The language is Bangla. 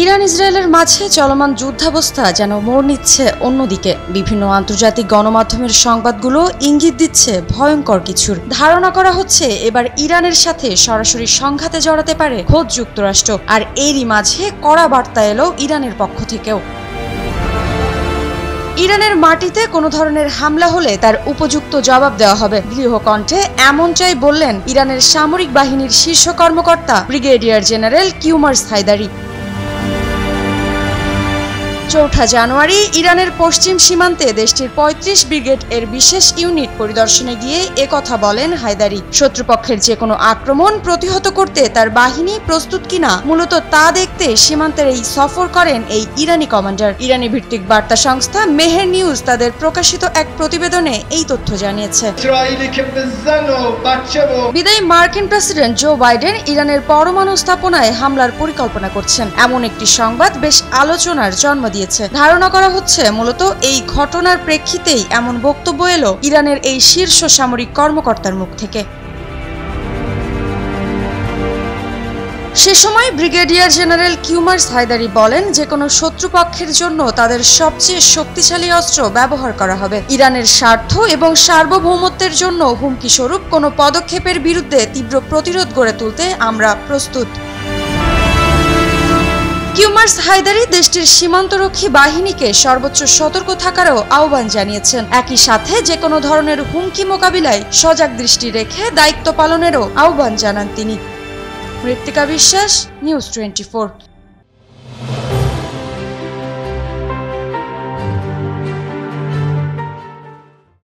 ইরান ইসরায়েলের মাঝে চলমান যুদ্ধাবস্থা যেন মোড় নিচ্ছে অন্যদিকে। বিভিন্ন আন্তর্জাতিক গণমাধ্যমের সংবাদগুলো ইঙ্গিত দিচ্ছে ভয়ঙ্কর কিছুর। ধারণা করা হচ্ছে এবার ইরানের সাথে সরাসরি সংঘাতে জড়াতে পারে খোদ যুক্তরাষ্ট্র। আর এরই মাঝে কড়া বার্তা এলো ইরানের পক্ষ থেকেও। ইরানের মাটিতে কোনো ধরনের হামলা হলে তার উপযুক্ত জবাব দেওয়া হবে। গৃহকণ্ঠে এমনটাই বললেন ইরানের সামরিক বাহিনীর শীর্ষ কর্মকর্তা ব্রিগেডিয়ার জেনারেল কিউমার্স হায়দারি। ৪ জানুয়ারি ইরানের পশ্চিম সীমান্তে দেশটির ৩৫ ব্রিগেড এর বিশেষ ইউনিট পরিদর্শনে গিয়ে একথা বলেন হায়দারি। শত্রুপক্ষের যে কোনো আক্রমণ প্রতিহত করতে তার বাহিনী প্রস্তুত কিনা মূলত তা দেখতে সীমান্তের এই সফর করেন এই ইরানি কমান্ডার। ইরানি ভিত্তিক বার্তা সংস্থা মেহের নিউজ তাদের প্রকাশিত এক প্রতিবেদনে এই তথ্য জানিয়েছে। বিদায়ী মার্কিন প্রেসিডেন্ট জো বাইডেন ইরানের পরমাণু স্থাপনায় হামলার পরিকল্পনা করছেন, এমন একটি সংবাদ বেশ আলোচনার জন্ম দিয়েছে। ধারণা করা হচ্ছে মূলত এই ঘটনার প্রেক্ষিতেই এমন বক্তব্য এলো ইরানের এই শীর্ষ সামরিক কর্মকর্তার মুখ থেকে। সে সময় ব্রিগেডিয়ার জেনারেল কিউমার্স হায়দারি বলেন, যে কোনো শত্রুপক্ষের জন্য তাদের সবচেয়ে শক্তিশালী অস্ত্র ব্যবহার করা হবে। ইরানের স্বার্থ এবং সার্বভৌমত্বের জন্য হুমকি স্বরূপ কোনো পদক্ষেপের বিরুদ্ধে তীব্র প্রতিরোধ গড়ে তুলতে আমরা প্রস্তুত। কিউমার্স হায়দারি দেশটির সীমান্তরক্ষী বাহিনীকে সর্বোচ্চ সতর্ক থাকারও আহ্বান জানিয়েছেন। একই সাথে যে কোনো ধরনের হুমকি মোকাবিলায় সজাগ দৃষ্টি রেখে দায়িত্ব পালনেরও আহ্বান জানান তিনি। মৃত্তিকা বিশ্বাস, নিউজ 24।